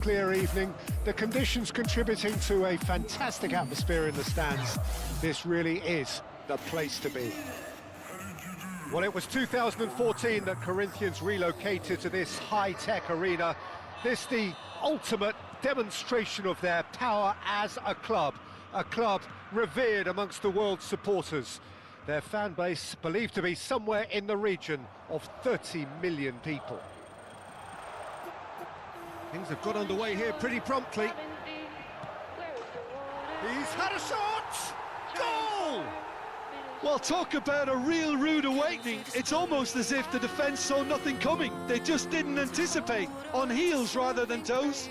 Clear evening, the conditions contributing to a fantastic atmosphere in the stands. This really is the place to be. Well, it was 2014 that Corinthians relocated to this high-tech arena. This the ultimate demonstration of their power as a club revered amongst the world's supporters. Their fan base believed to be somewhere in the region of 30 million people. Things have got underway here pretty promptly. He's had a shot! Goal! Well, talk about a real rude awakening. It's almost as if the defence saw nothing coming. They just didn't anticipate. On heels rather than toes.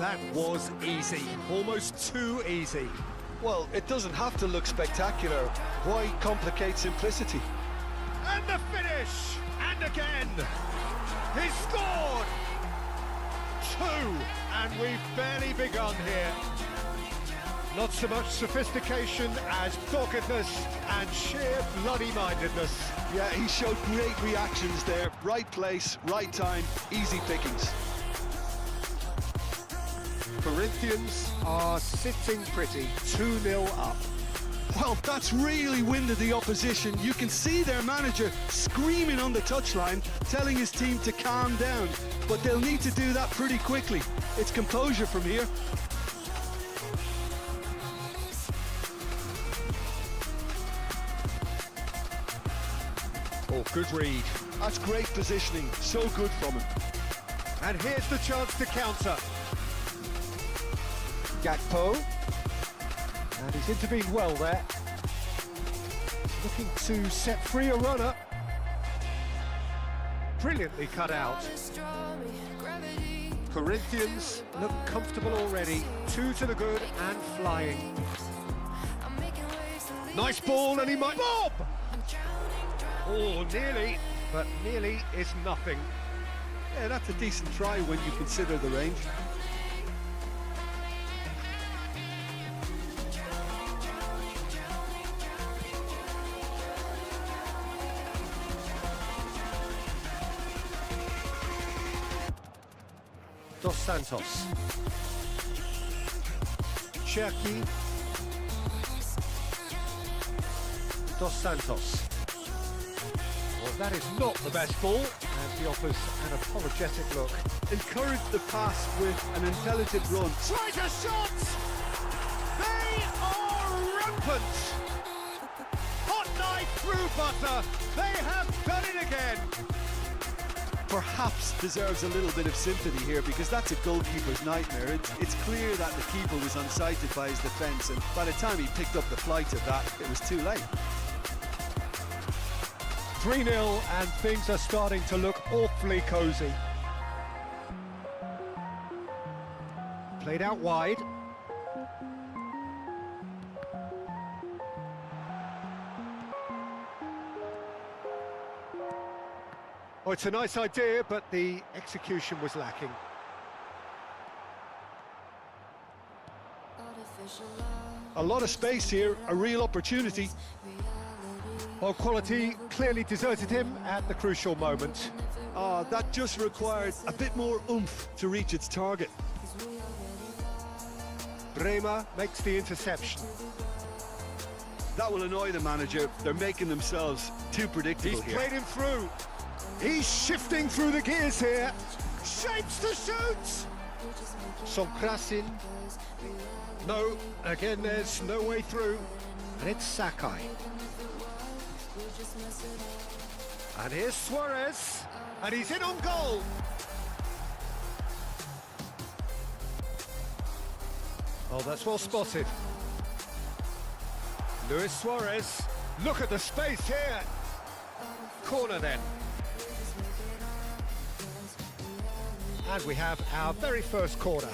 That was easy. Almost too easy. Well, it doesn't have to look spectacular. Why complicate simplicity? And the finish! And again! He scored! Two! And we've barely begun here. Not so much sophistication as doggedness and sheer bloody-mindedness. Yeah, he showed great reactions there. Right place, right time, easy pickings. Corinthians are sitting pretty, 2-0 up. Well, that's really winded the opposition. You can see their manager screaming on the touchline, telling his team to calm down. But they'll need to do that pretty quickly. It's composure from here. Oh, good read. That's great positioning. So good from him. And here's the chance to counter. Gakpo. And he's intervened well there. Looking to set free a runner. Brilliantly cut out. Corinthians look comfortable already. 2 to the good and flying. Nice ball and he might... Bob! Oh, nearly, but nearly is nothing. Yeah, that's a decent try when you consider the range. Dos Santos. Cherki. Dos Santos. Well, that is not the best ball, and he offers an apologetic look. Encourage the pass with an intelligent run. Tries a shot! They are rampant! Hot knife through butter. They have done it again. Perhaps deserves a little bit of sympathy here because that's a goalkeeper's nightmare. It's clear that the keeper was unsighted by his defence, and by the time he picked up the flight of that, it was too late. 3-0 and things are starting to look awfully cosy. Played out wide. Oh, it's a nice idea, but the execution was lacking. A lot of space here, a real opportunity. Well, quality clearly deserted him at the crucial moment. That just required a bit more oomph to reach its target. Bremer makes the interception. That will annoy the manager. They're making themselves too predictable here. He's played him through. He's shifting through the gears here. Shapes to shoot! Sonkrasin. No, again, there's no way through. And it's Sakai. And here's Suarez. And he's in on goal. Oh, that's well spotted. Luis Suarez. Look at the space here. Corner then. And we have our very first corner.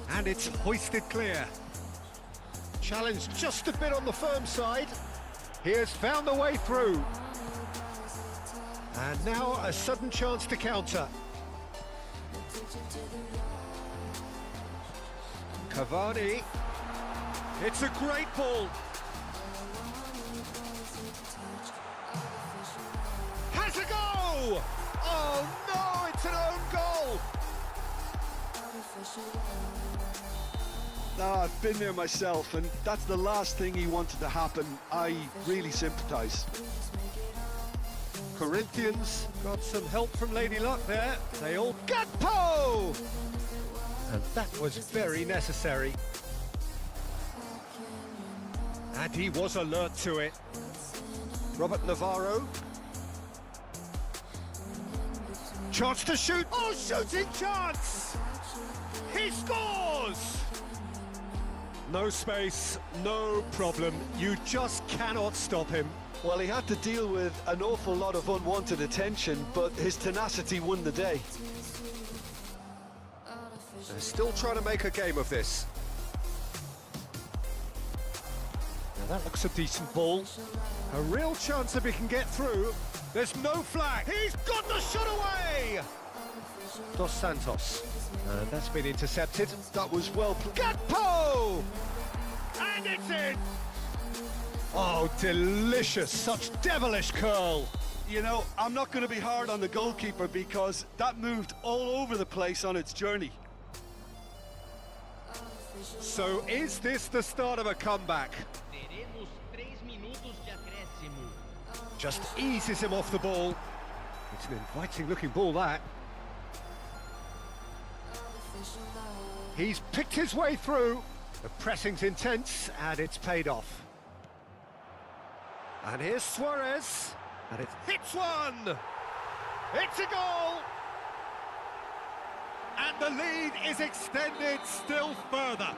And it's hoisted clear. Challenge just a bit on the firm side. He has found the way through. And now a sudden chance to counter. Cavani. It's a great ball. I've been there myself, and that's the last thing he wanted to happen. I really sympathise. Corinthians got some help from Lady Luck there. They all Gakpo! And that was very necessary. And he was alert to it. Robert Navarro. Chance to shoot. Oh, shooting chance! He scores! No space, no problem. You just cannot stop him. Well, he had to deal with an awful lot of unwanted attention, but his tenacity won the day. They're still trying to make a game of this. Now that looks a decent ball. A real chance if he can get through. There's no flag. He's got the shot away! Dos Santos. And that's been intercepted. That was well played. Gakpo! And it's in! Oh, delicious. Such devilish curl. You know, I'm not going to be hard on the goalkeeper because that moved all over the place on its journey. So is this the start of a comeback? Teremos 3 minutos de acréscimo. Just eases him off the ball. It's an inviting looking ball, that. He's picked his way through. The pressing's intense and it's paid off. And here's Suarez. And it hits one! It's a goal! And the lead is extended still further.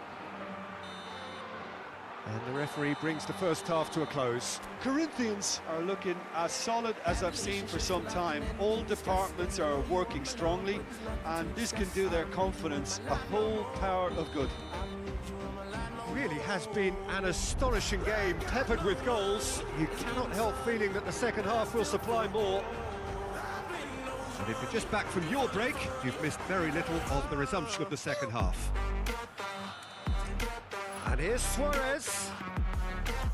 And the referee brings the first half to a close. Corinthians are looking as solid as I've seen for some time. All departments are working strongly, and this can do their confidence a whole power of good. Really has been an astonishing game, peppered with goals. You cannot help feeling that the second half will supply more. And if you're just back from your break, you've missed very little of the resumption of the second half. And here's Suarez.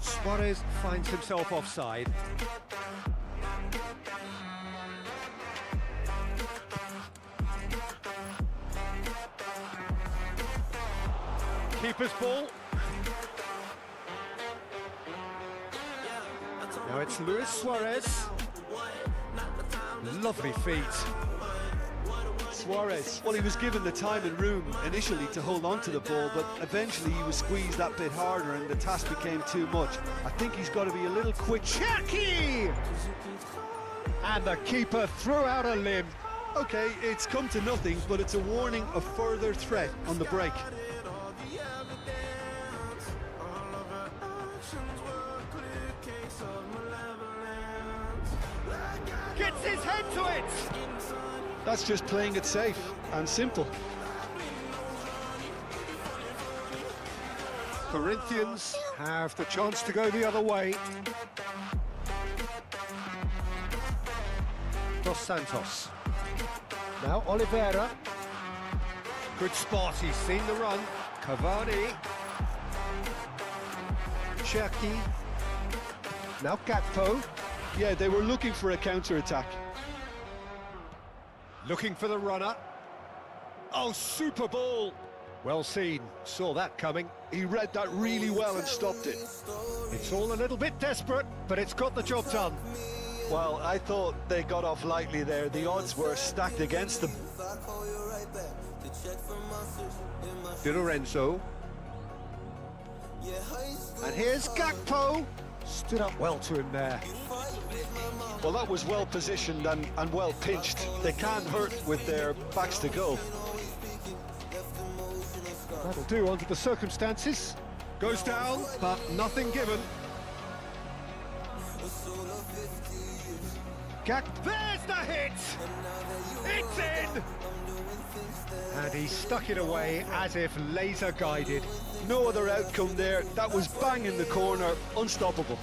Suarez finds himself offside. Keeper's ball. Now it's Luis Suarez. Lovely feet. Suarez, well, he was given the time and room initially to hold on to the ball, but eventually he was squeezed that bit harder and the task became too much. I think he's got to be a little quick. Chucky! And the keeper threw out a limb. Okay, it's come to nothing, but it's a warning of further threat on the break. Gets his head to it! That's just playing it safe and simple. Corinthians have the chance to go the other way. Dos Santos. Now Oliveira. Good spot, he's seen the run. Cavani. Cherki. Now Gakpo. Yeah, they were looking for a counter-attack. Looking for the runner. Oh, super ball. Well seen, saw that coming. He read that really well and stopped it. It's all a little bit desperate, but it's got the job done. Well, I thought they got off lightly there. The odds were stacked against them. Di Lorenzo. And here's Gakpo. Stood up well to him there. Well, that was well positioned and well pinched. They can't hurt with their backs to goal. That'll do under the circumstances. Goes down, but nothing given. There's the hit! It's in! And he stuck it away as if laser guided. No other outcome there. That was bang in the corner, unstoppable.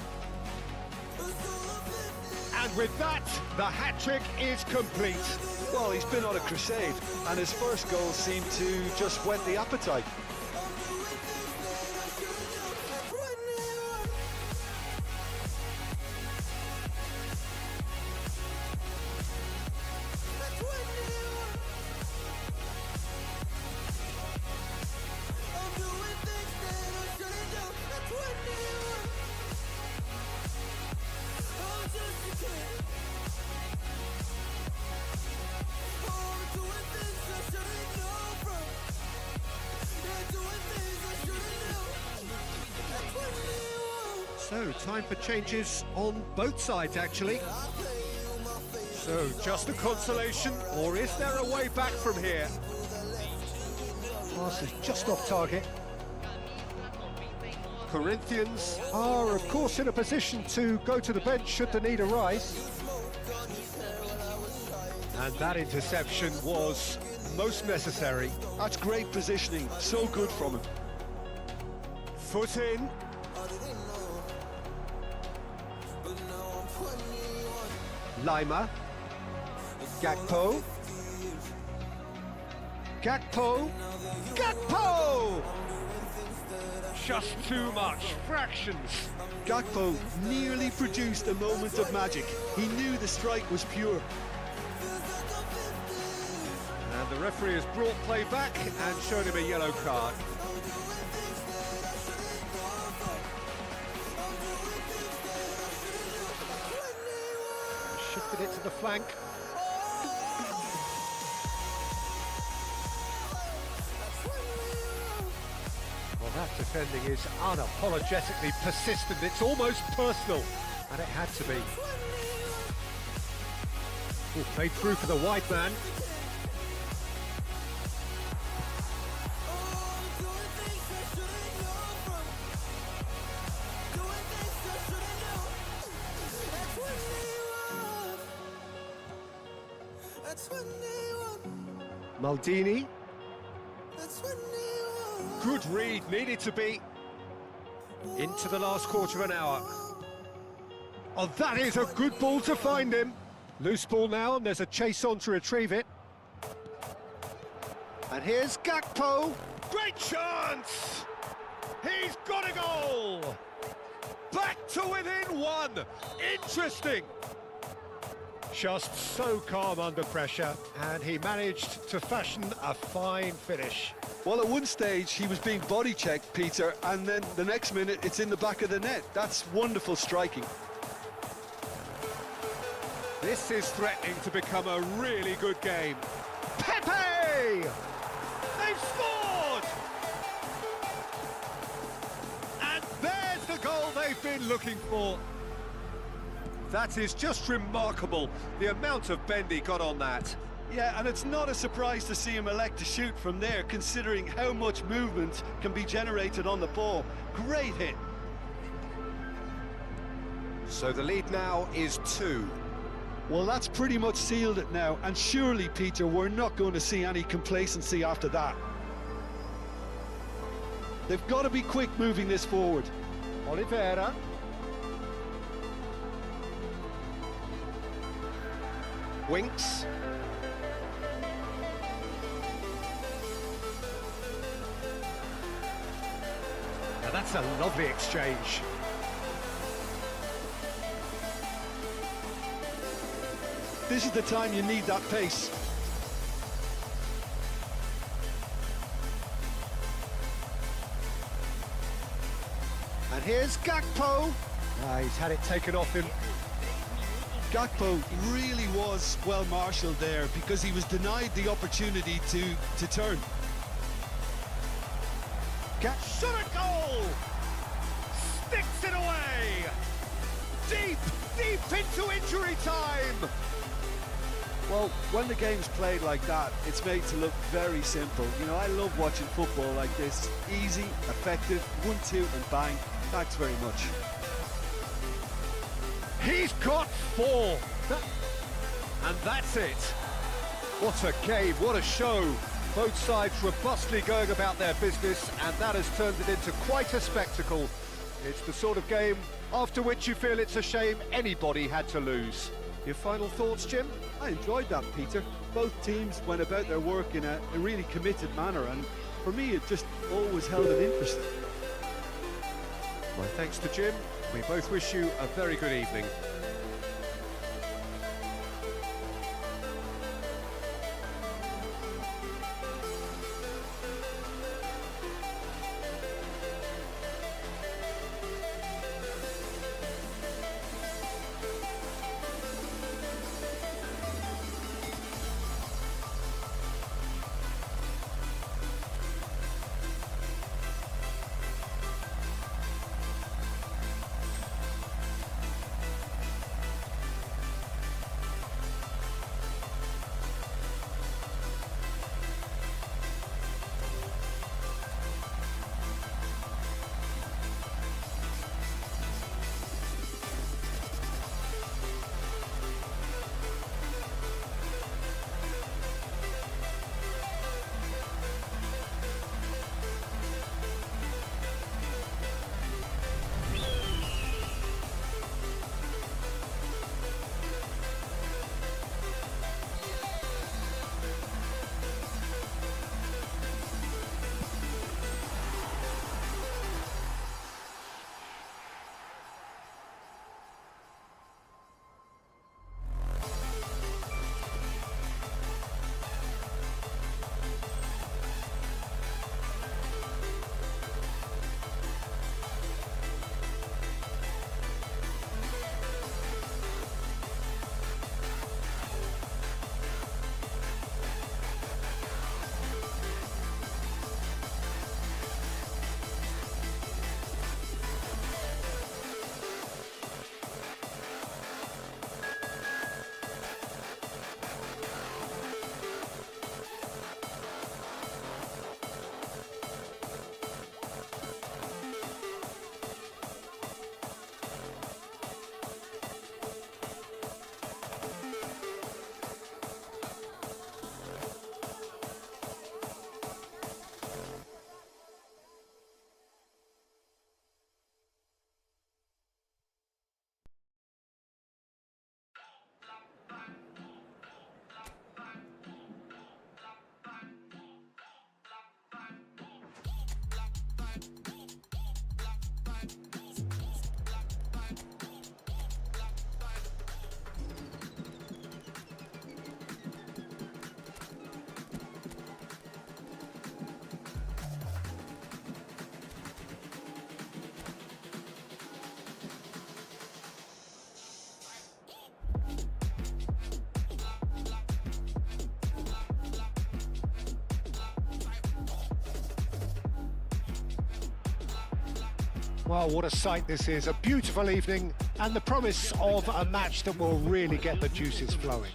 And with that, the hat-trick is complete. Well, he's been on a crusade, and his first goal seemed to just whet the appetite. So, time for changes on both sides, actually. So, just a consolation, or is there a way back from here? Pass is just off target. Corinthians are, of course, in a position to go to the bench should the need arise. And that interception was most necessary. That's great positioning, so good from him. Foot in. Lima. Gakpo. Gakpo. Gakpo! Just too much. Fractions. Gakpo nearly produced a moment of magic. He knew the strike was pure. And the referee has brought play back and shown him a yellow card. Shifted it to the flank. Well, that defending is unapologetically persistent. It's almost personal, and it had to be. Ooh, played through for the wide man. Maldini. Good read, needed to be. Into the last quarter of an hour. Oh, that is a good ball to find him. Loose ball now, and there's a chase on to retrieve it. And here's Gakpo. Great chance! He's got a goal! Back to within one. Interesting. Just so calm under pressure, and he managed to fashion a fine finish. Well, at one stage, he was being body checked, Peter, and then the next minute, it's in the back of the net. That's wonderful striking. This is threatening to become a really good game. Pepe! They've scored! And there's the goal they've been looking for. That is just remarkable, the amount of bend he got on that. Yeah, and it's not a surprise to see him elect to shoot from there, considering how much movement can be generated on the ball. Great hit. So the lead now is 2. Well, that's pretty much sealed it now, and surely, Peter, we're not going to see any complacency after that. They've got to be quick moving this forward. Oliveira. Winks. Now that's a lovely exchange. This is the time you need that pace. And here's Gakpo. He's had it taken off him. Gakpo really was well marshalled there because he was denied the opportunity to turn. Shot a goal! Sticks it away! Deep into injury time! Well, when the game's played like that, it's made to look very simple. You know, I love watching football like this. Easy, effective, 1-2 and bang. Thanks very much. He's got 4! And that's it. What a game, what a show. Both sides robustly going about their business, and that has turned it into quite a spectacle. It's the sort of game after which you feel it's a shame anybody had to lose. Your final thoughts, Jim? I enjoyed that, Peter. Both teams went about their work in a really committed manner, and for me it just always held an interest. My thanks to Jim. We both wish you a very good evening. Well, what a sight this is. A beautiful evening and the promise of a match that will really get the juices flowing.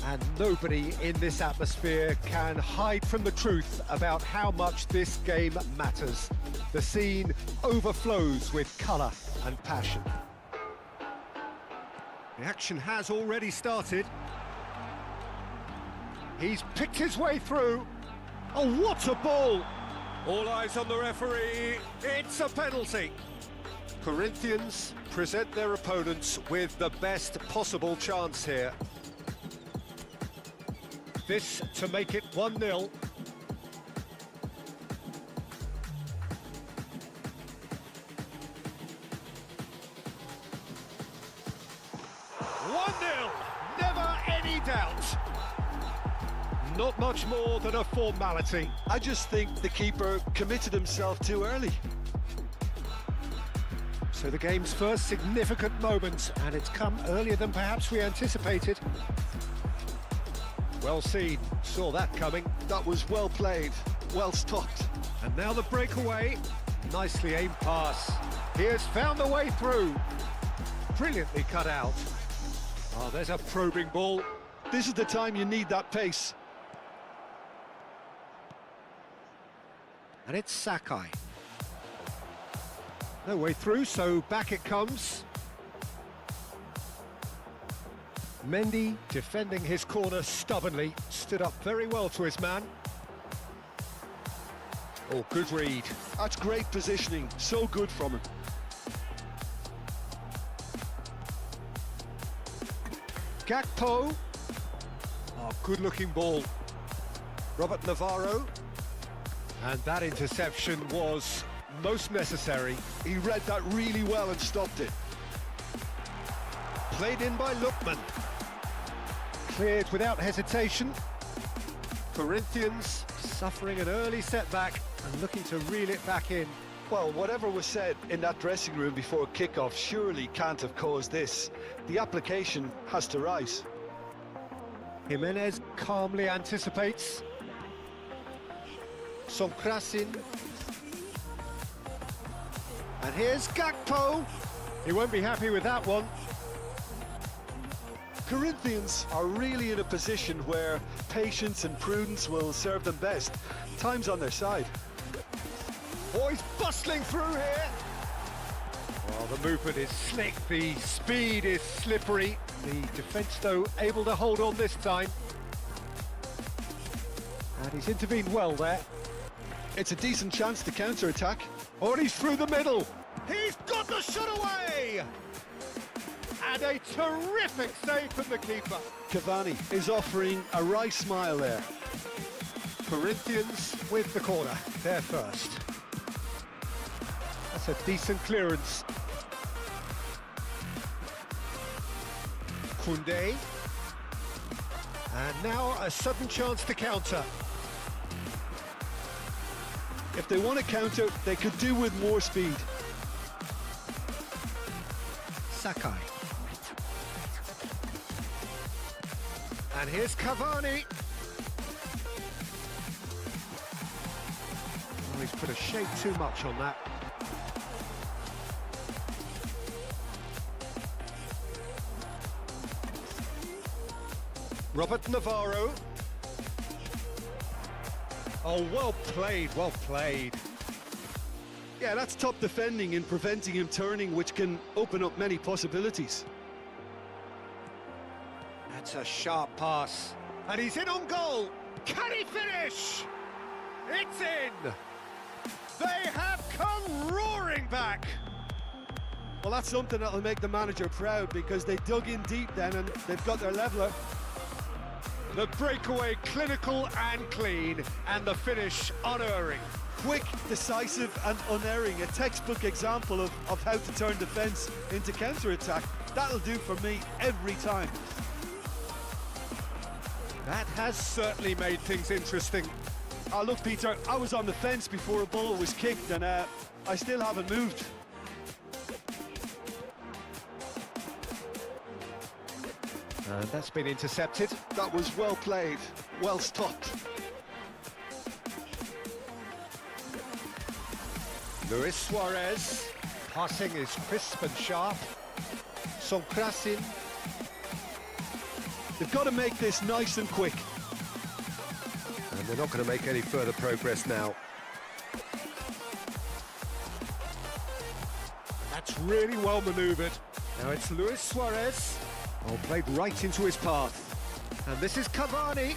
And nobody in this atmosphere can hide from the truth about how much this game matters. The scene overflows with colour and passion. The action has already started. He's picked his way through. Oh, what a ball! All eyes on the referee. It's a penalty. Corinthians present their opponents with the best possible chance here. This to make it 1-0. 1-0, never any doubt. Not much more than a formality. I just think the keeper committed himself too early. So the game's first significant moment, and it's come earlier than perhaps we anticipated. Well seen, saw that coming. That was well played, well stopped. And now the breakaway, nicely aimed pass. He has found the way through. Brilliantly cut out. Oh, there's a probing ball. This is the time you need that pace. And it's Sakai. No way through, so back it comes. Mendy defending his corner stubbornly, stood up very well to his man. Oh, good read. That's great positioning, so good from him. Gakpo. Oh, good looking ball. Robert Navarro. And that interception was most necessary. He read that really well and stopped it. Played in by Lookman. Cleared without hesitation. Corinthians suffering an early setback and looking to reel it back in. Well, whatever was said in that dressing room before kickoff surely can't have caused this. The application has to rise. Jimenez calmly anticipates. Sonkrasin. And here's Gakpo. He won't be happy with that one. Corinthians are really in a position where patience and prudence will serve them best. Time's on their side. Oh, he's bustling through here. Well, the movement is slick, the speed is slippery. The defence, though, able to hold on this time. And he's intervened well there. It's a decent chance to counter-attack. Oh, and he's through the middle. He's got the shot away! And a terrific save from the keeper. Cavani is offering a wry smile there. Corinthians with the corner, they're first. That's a decent clearance. Koundé. And now a sudden chance to counter. If they want to counter, they could do with more speed. Sakai. And here's Cavani. Oh, he's put a shade too much on that. Robert Navarro. Oh, well played, well played. Yeah, that's top defending and preventing him turning, which can open up many possibilities. That's a sharp pass. And he's in on goal. Can he finish? It's in. They have come roaring back. Well, that's something that'll make the manager proud because they dug in deep then and they've got their leveller. The breakaway clinical and clean, and the finish unerring. Quick, decisive and unerring. A textbook example of how to turn defence into counter-attack. That'll do for me every time. That has certainly made things interesting. Oh, look, Peter, I was on the fence before a ball was kicked and I still haven't moved. And that's been intercepted. That was well played, well stopped. Luis Suarez, passing is crisp and sharp. Sonkrasin. They've got to make this nice and quick. And they're not going to make any further progress now. That's really well manoeuvred. Now it's Luis Suarez. Oh, played right into his path. And this is Cavani.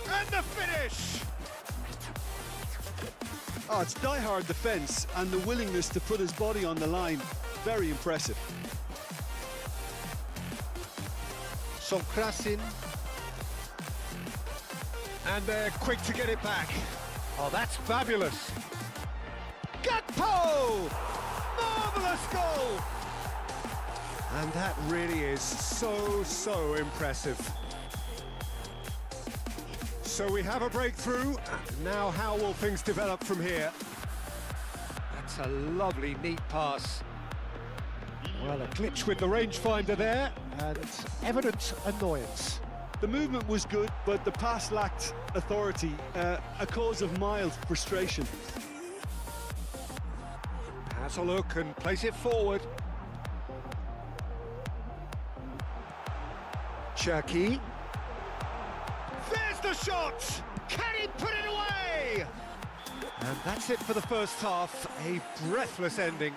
And the finish! Oh, it's die-hard defence and the willingness to put his body on the line. Very impressive. Sonkrasin. And they're quick to get it back. Oh, that's fabulous. Gakpo! Marvellous goal! And that really is so impressive. So we have a breakthrough. Now how will things develop from here? That's a lovely, neat pass. Well, a glitch with the rangefinder there, and evident annoyance. The movement was good, but the pass lacked authority, a cause of mild frustration. Has a look and plays it forward. Cherky. There's the shot! Can he put it away? And that's it for the first half. A breathless ending.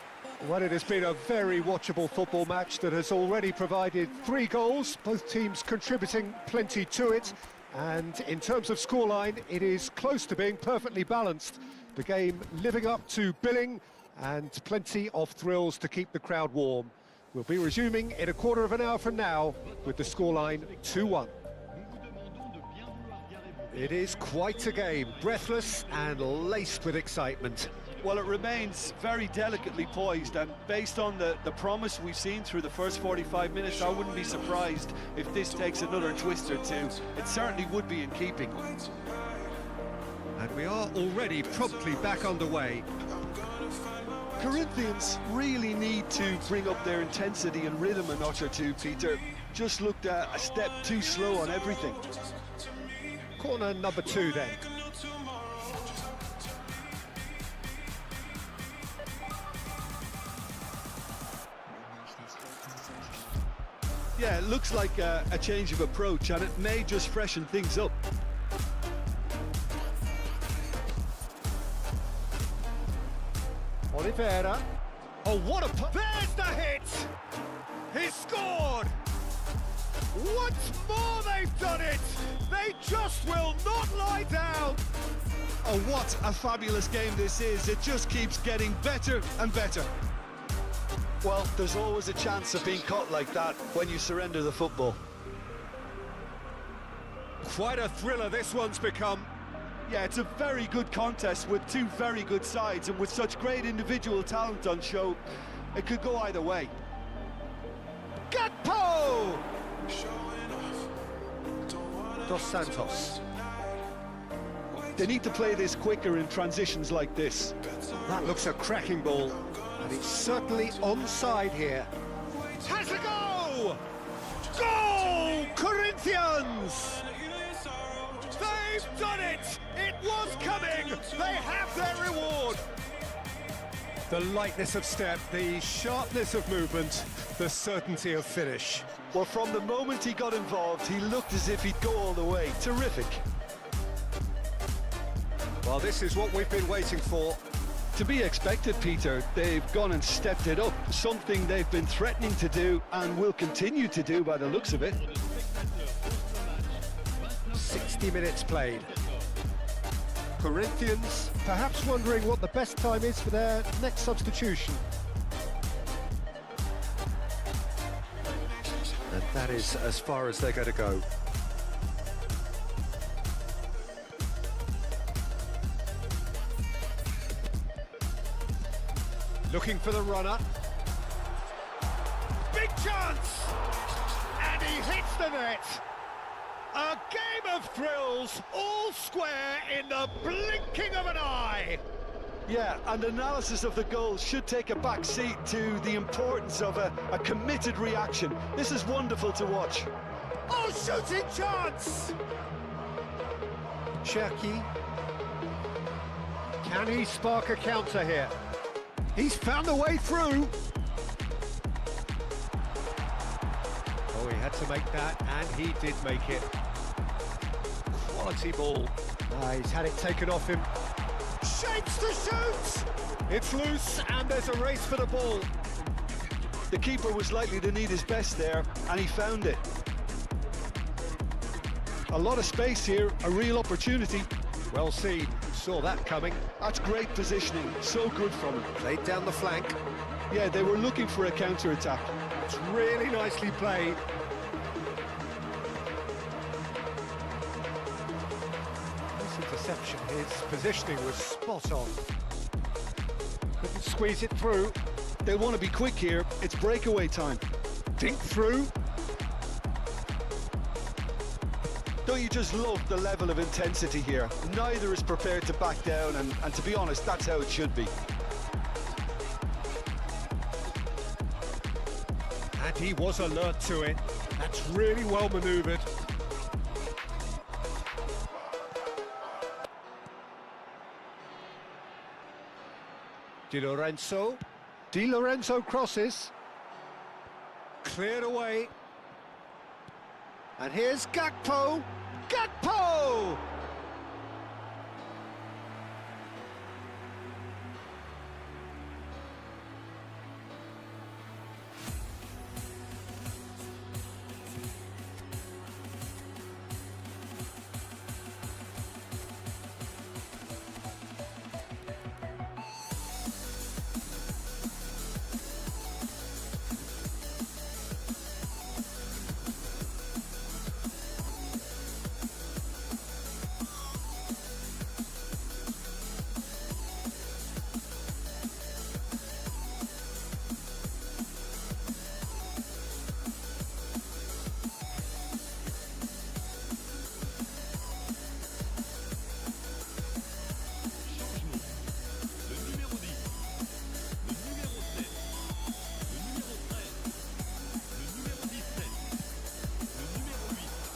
Well, it has been a very watchable football match that has already provided 3 goals, both teams contributing plenty to it. And in terms of scoreline, it is close to being perfectly balanced. The game living up to billing and plenty of thrills to keep the crowd warm. We'll be resuming in a quarter of an hour from now with the scoreline 2-1. It is quite a game, breathless and laced with excitement. Well, it remains very delicately poised, and based on the promise we've seen through the first 45 minutes, I wouldn't be surprised if this takes another twist or two. It certainly would be in keeping. And we are already promptly back underway. Corinthians really need to bring up their intensity and rhythm a notch or two, Peter. Just looked a step too slow on everything. Corner number 2 then. Yeah, it looks like a change of approach, and it may just freshen things up. Oliveira. Oh, what a... There's the hit! He scored! Once more they've done it! They just will not lie down! Oh, what a fabulous game this is. It just keeps getting better and better. Well, there's always a chance of being caught like that when you surrender the football. Quite a thriller this one's become. Yeah, it's a very good contest with 2 very good sides, and with such great individual talent on show, it could go either way. Gakpo! Dos Santos. They need to play this quicker in transitions like this. That looks a cracking ball, and it's certainly onside here. Has a go! Goal! Corinthians! They've done it! It was coming! They have their reward! The lightness of step, the sharpness of movement, the certainty of finish. Well, from the moment he got involved, he looked as if he'd go all the way. Terrific. Well, this is what we've been waiting for. To be expected, Peter. They've gone and stepped it up, something they've been threatening to do and will continue to do by the looks of it. 60 minutes played. Corinthians perhaps wondering what the best time is for their next substitution. And that is as far as they're going to go. Looking for the runner. Big chance! And he hits the net! A game of thrills, all square in the blinking of an eye! Yeah, and analysis of the goal should take a back seat to the importance of a committed reaction. This is wonderful to watch. Oh, shooting chance! Cherky. Can he spark a counter here? He's found a way through. Oh, he had to make that, and he did make it. Quality ball. He's had it taken off him. Shapes to shoot! It's loose, and there's a race for the ball. The keeper was likely to need his best there, and he found it. A lot of space here, a real opportunity. Well seen, saw that coming. That's great positioning, so good from him. Laid down the flank. Yeah, they were looking for a counter-attack. It's really nicely played. This interception, his positioning was spot on. Couldn't squeeze it through. They'll want to be quick here, it's breakaway time. Dink through. Don't you just love the level of intensity here? Neither is prepared to back down, and to be honest, that's how it should be. And he was alert to it. That's really well manoeuvred. Di Lorenzo crosses. Cleared away. And here's Gakpo. Gakpo!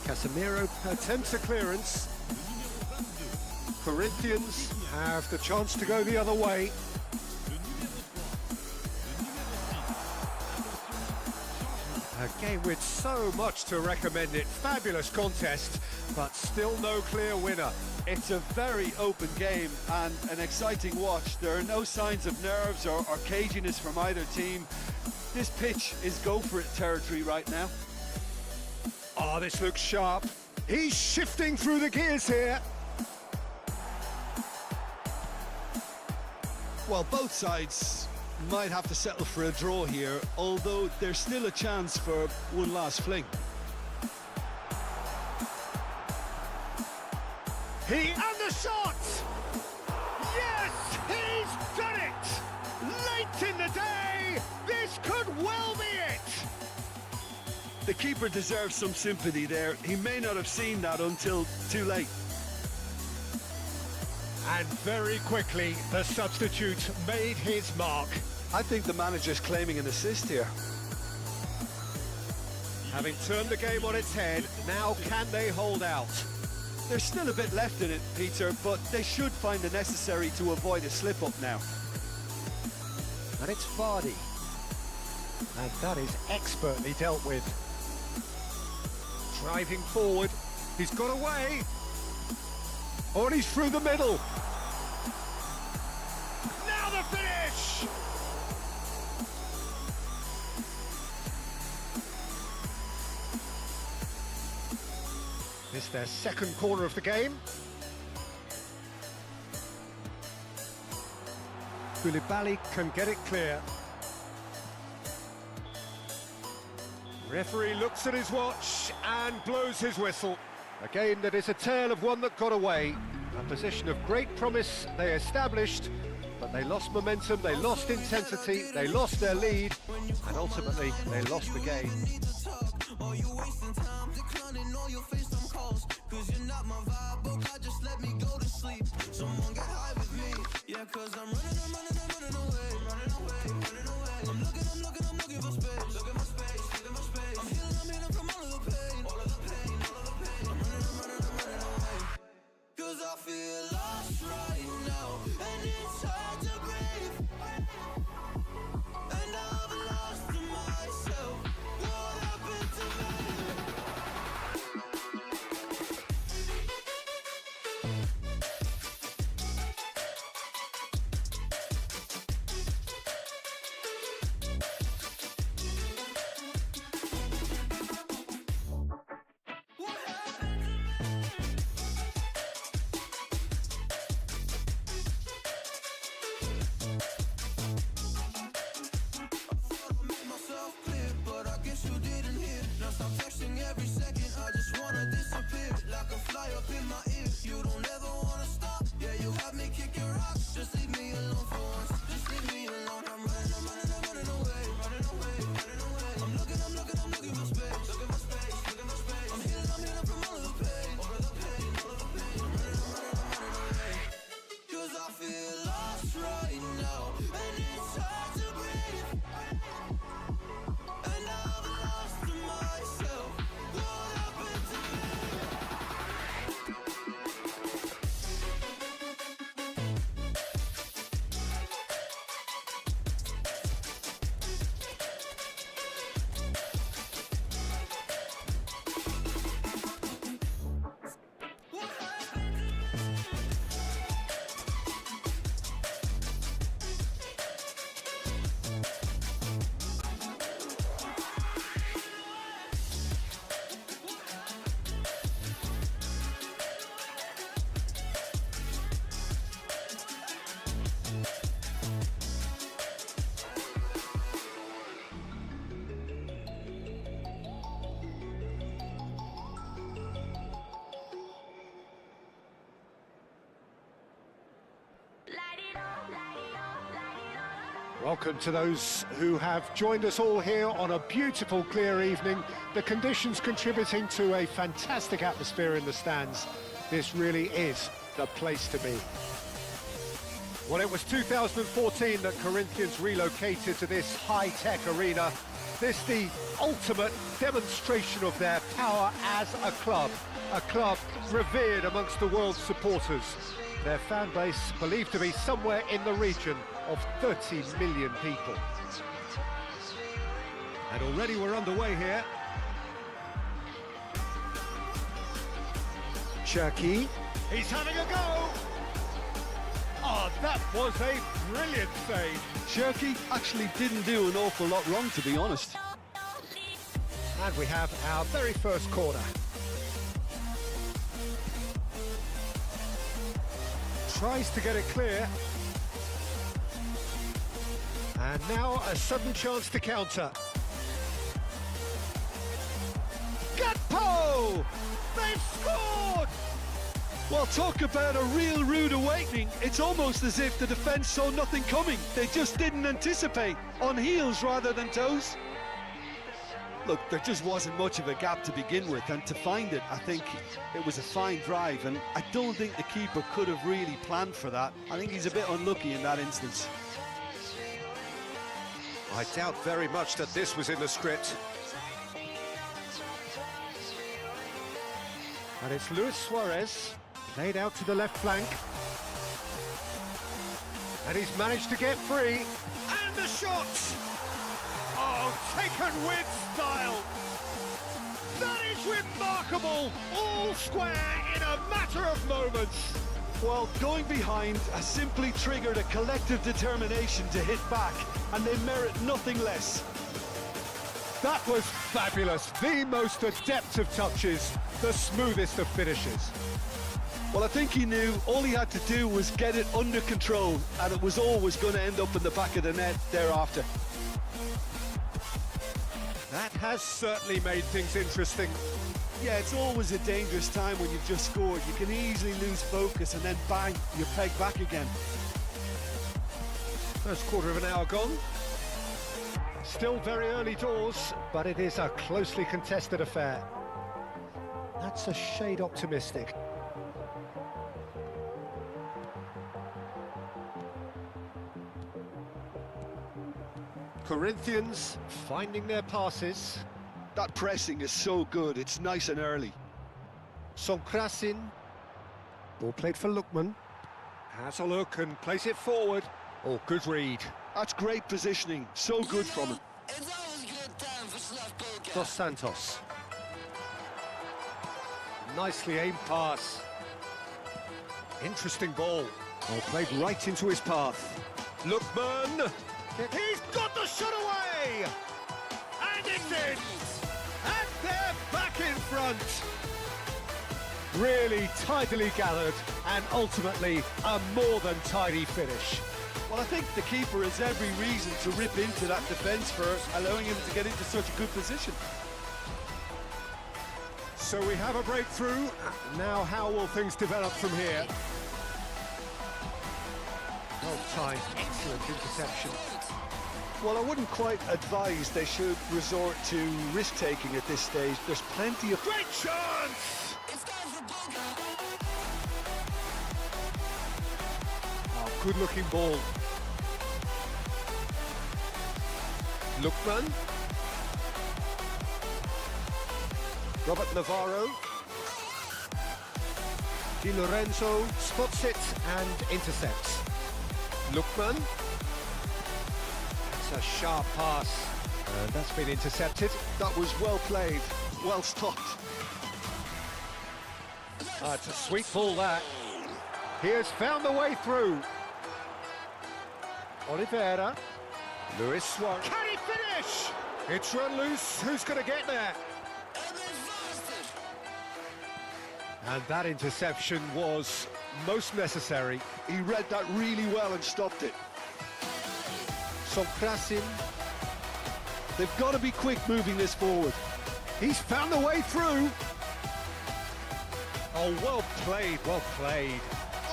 Casemiro attempts a clearance. Corinthians have the chance to go the other way. A game with so much to recommend it. Fabulous contest, but still no clear winner. It's a very open game and an exciting watch. There are no signs of nerves or caginess from either team. This pitch is go-for-it territory right now. Oh, this looks sharp. He's shifting through the gears here. Well, both sides might have to settle for a draw here, although there's still a chance for one last fling. And the shot! Yes, he's done it! Late in the day, this could well be it! The keeper deserves some sympathy there. He may not have seen that until too late. And very quickly, the substitute made his mark. I think the manager's claiming an assist here. Having turned the game on its head, now can they hold out? There's still a bit left in it, Peter, but they should find the necessary to avoid a slip-up now. And it's Vardy. And that is expertly dealt with. Driving forward, he's got away. Oh, and he's through the middle. Now the finish! This their second corner of the game. Koulibaly can get it clear. Referee looks at his watch and blows his whistle. A game that is a tale of one that got away. A position of great promise they established, but they lost momentum, they lost intensity, they lost their lead, and ultimately they lost the game. I feel lost right now. Welcome to those who have joined us all here on a beautiful, clear evening. The conditions contributing to a fantastic atmosphere in the stands. This really is the place to be. Well, it was 2014 that Corinthians relocated to this high-tech arena. This the ultimate demonstration of their power as a club revered amongst the world's supporters. Their fan base believed to be somewhere in the region of 30 million people. And already we're underway here. Cherky. He's having a go! Oh, that was a brilliant save. Cherky actually didn't do an awful lot wrong, to be honest. And we have our very first corner. Tries to get it clear. And now a sudden chance to counter. Gatpo! They've scored! Well, talk about a real rude awakening. It's almost as if the defence saw nothing coming. They just didn't anticipate. On heels rather than toes. Look, there just wasn't much of a gap to begin with, and to find it, I think it was a fine drive, and I don't think the keeper could have really planned for that. I think he's a bit unlucky in that instance. I doubt very much that this was in the script. And it's Luis Suarez, played out to the left flank. And he's managed to get free. And the shot! Oh, taken with style! That is remarkable! All square in a matter of moments! Well, going behind has simply triggered a collective determination to hit back, and they merit nothing less. That was fabulous. The most adept of touches, the smoothest of finishes. Well, I think he knew all he had to do was get it under control, and it was always going to end up in the back of the net thereafter. That has certainly made things interesting. Yeah, it's always a dangerous time when you've just scored. You can easily lose focus and then bang, you're pegged back again. First quarter of an hour gone. Still very early doors, but it is a closely contested affair. That's a shade optimistic. Corinthians finding their passes. That pressing is so good, it's nice and early. Sonkrasin. Ball played for Lookman. Has a look and plays it forward. Oh, good read. That's great positioning, so good from him. Dos Santos. Nicely aimed pass. Interesting ball. Oh, played right into his path. Lookman. He's got the shot away! And it's in! And they're back in front! Really tidily gathered, and ultimately a more than tidy finish. Well, I think the keeper has every reason to rip into that defence for allowing him to get into such a good position. So we have a breakthrough. Now how will things develop from here? Well timed, excellent interception. Well, I wouldn't quite advise they should resort to risk-taking at this stage. There's plenty of... Great chance! Oh, good-looking ball. Lookman. Robert Navarro. Di Lorenzo spots it and intercepts. Lookman. That's a sharp pass. And that's been intercepted. That was well played, well stopped. It's a sweet ball, that. He has found the way through. Oliveira. Luis Suarez. Can he finish? It's run loose. Who's going to get there? And that interception was most necessary. He read that really well and stopped it. Sonkrasin. They've got to be quick moving this forward. He's found the way through. Oh, well played, well played.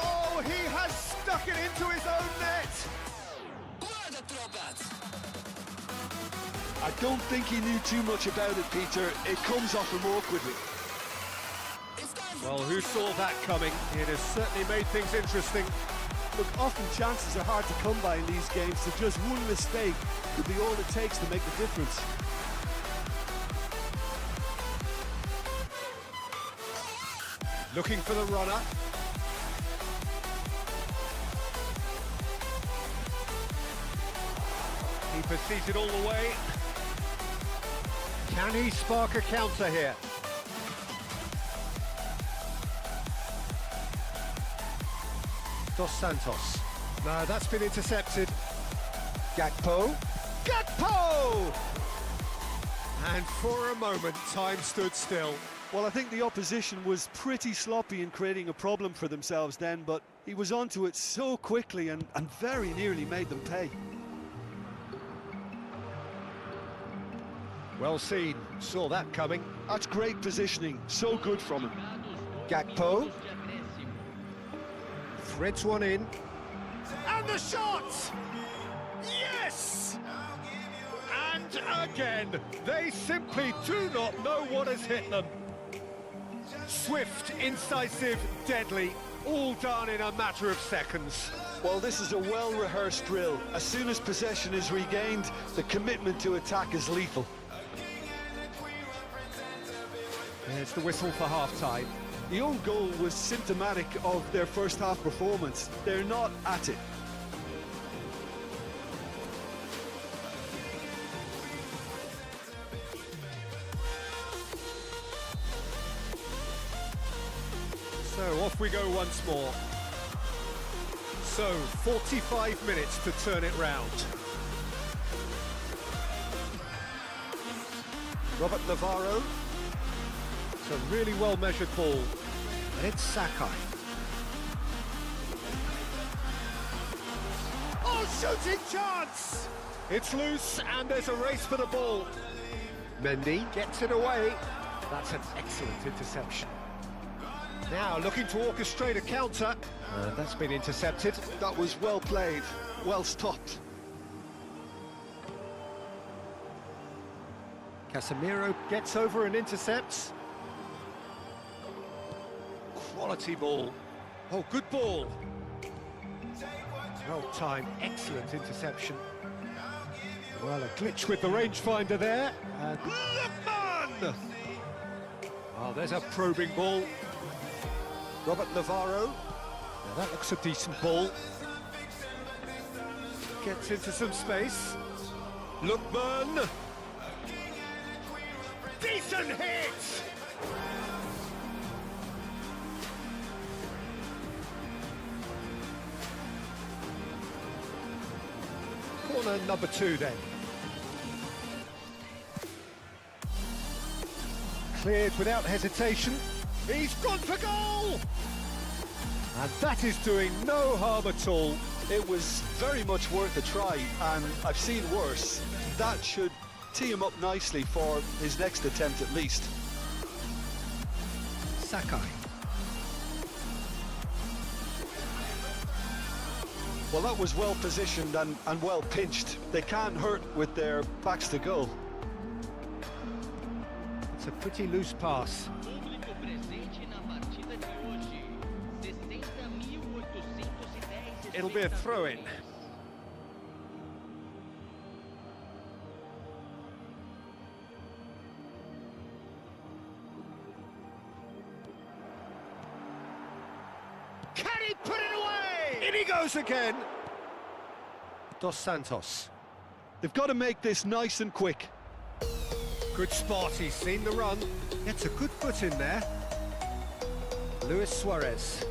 Oh, he has stuck it into his own net. I don't think he knew too much about it, Peter. It comes off him awkwardly. Well, who saw that coming? It has certainly made things interesting. Look, often chances are hard to come by in these games, so just one mistake could be all it takes to make the difference. Looking for the runner. Keeper sees it all the way. Can he spark a counter here? Dos Santos. No, that's been intercepted. Gakpo. Gakpo! And for a moment, time stood still. Well, I think the opposition was pretty sloppy in creating a problem for themselves then, but he was onto it so quickly and very nearly made them pay. Well seen, saw that coming. That's great positioning, so good from him. Gakpo. Threads one in. And the shot! Yes! And again, they simply do not know what has hit them. Swift, incisive, deadly, all done in a matter of seconds. Well, this is a well-rehearsed drill. As soon as possession is regained, the commitment to attack is lethal. There's the whistle for half-time. The own goal was symptomatic of their first half performance. They're not at it. So off we go once more. So 45 minutes to turn it round. Robert Navarro. It's a really well measured ball. And it's Sakai. Oh, shooting chance! It's loose and there's a race for the ball. Mendy gets it away. That's an excellent interception. Now looking to orchestrate a counter. That's been intercepted. That was well played, well stopped. Casemiro gets over and intercepts. Quality ball. Oh, good ball. Well timed, excellent interception. Well, a glitch with the rangefinder there. And Lukman! Oh, there's a probing ball. Robert Navarro. Now that looks a decent ball. Gets into some space. Lukman! Decent hit! Corner number 2 then. Cleared without hesitation. He's gone for goal! And that is doing no harm at all. It was very much worth a try, and I've seen worse. That should tee him up nicely for his next attempt at least. Sakai. Well, that was well positioned and well pinched. They can't hurt with their backs to goal. It's a pretty loose pass. Público presente na partida de hoje. 60.810 It'll be a throw-in. Can he put it away? In he goes again. Dos Santos. They've got to make this nice and quick. Good spot, he's seen the run. Gets a good foot in there. Luis Suarez.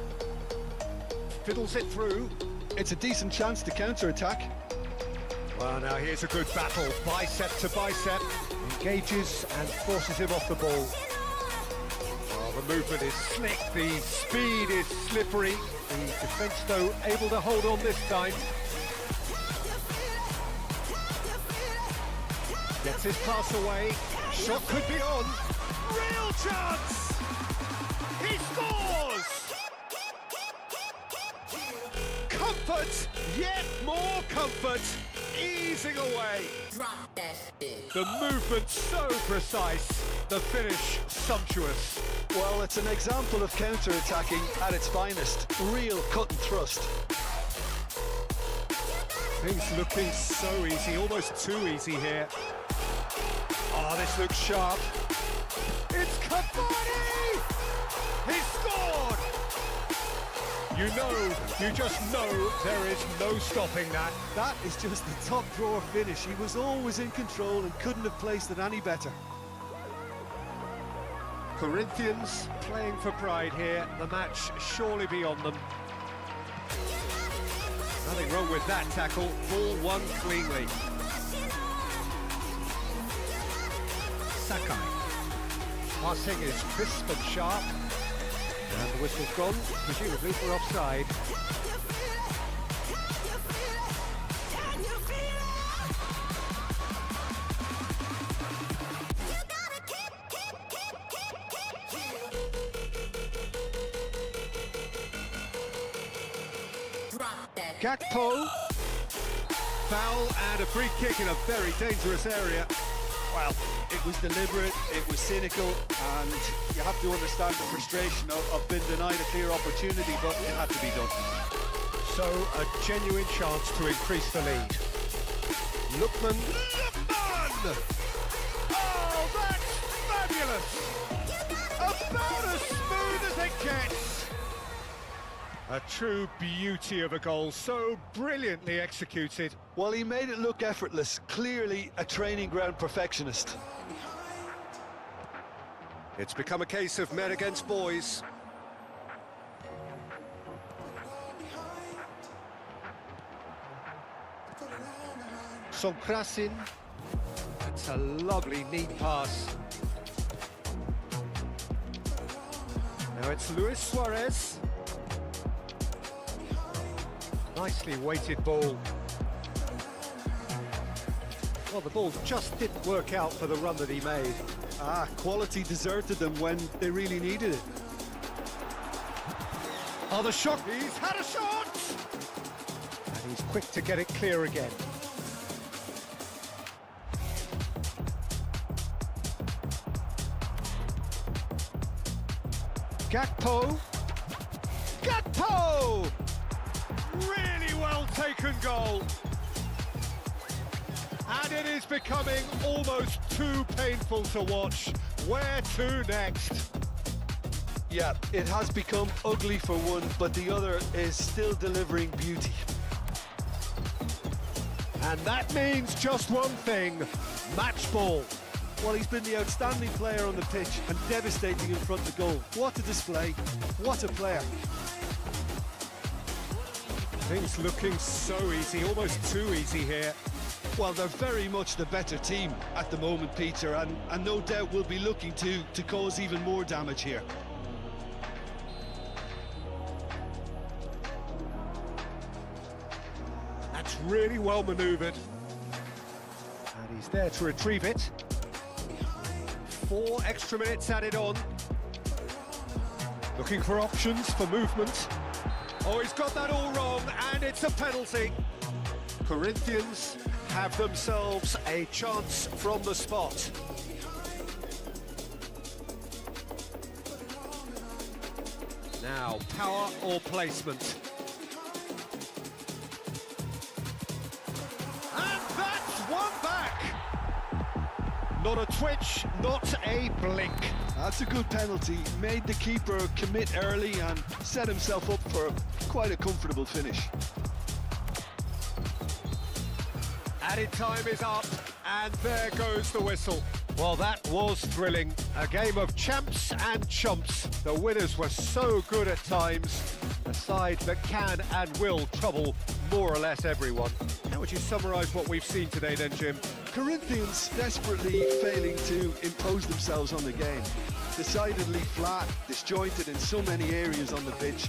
Fiddles it through. It's a decent chance to counter-attack. Well, now here's a good battle. Bicep to bicep. Engages and forces him off the ball. Oh, the movement is slick. The speed is slippery. The defence, though, able to hold on this time. Gets his pass away. Shot could be on. Real chance! He scores! Comfort, yet more comfort. blazing away. Drop that shit. The movement so precise, the finish sumptuous. Well, it's an example of counter-attacking at its finest. Real cut and thrust. Things looking so easy, almost too easy here. Oh, this looks sharp. It's Cavani! He scored! You just know there is no stopping that. That is just the top drawer finish. He was always in control and couldn't have placed it any better. Corinthians playing for pride here. The match surely be on them. Nothing wrong with that tackle. Ball won cleanly. Sakai. Passing is crisp and sharp. And the whistle's gone, presumably for offside. Drop that. Gakpo. Foul and a free kick in a very dangerous area. Well, it was deliberate, it was cynical, and you have to understand the frustration of being denied a clear opportunity, but it had to be done. So a genuine chance to increase the lead. Lookman. Oh, that's fabulous! About as smooth as it gets. A true beauty of a goal, so brilliantly executed. Well, he made it look effortless, clearly a training ground perfectionist. It's become a case of men against boys. Sonkrasin. That's a lovely, neat pass. Now it's Luis Suarez. Nicely weighted ball. Well, the ball just didn't work out for the run that he made. Quality deserted them when they really needed it. Oh, the shot! He's had a shot! And he's quick to get it clear again. Gakpo! Gakpo! Really well taken goal. And it is becoming almost too painful to watch. Where to next? Yeah, it has become ugly for one, but the other is still delivering beauty. And that means just one thing, match ball. Well, he's been the outstanding player on the pitch and devastating in front of the goal. What a display, what a player. Things looking so easy, almost too easy here. Well, they're very much the better team at the moment, Peter, and no doubt will be looking to cause even more damage here. That's really well manoeuvred. And he's there to retrieve it. 4 extra minutes added on. Looking for options for movement. Oh, he's got that all wrong, and it's a penalty. Corinthians have themselves a chance from the spot. Now, power or placement. And that's one back. Not a twitch, not a blink. That's a good penalty. Made the keeper commit early and set himself up for quite a comfortable finish. Added time is up, and there goes the whistle. Well, that was thrilling. A game of champs and chumps. The winners were so good at times. A side that can and will trouble more or less everyone. How would you summarise what we've seen today then, Jim? Corinthians desperately failing to impose themselves on the game. Decidedly flat, disjointed in so many areas on the pitch.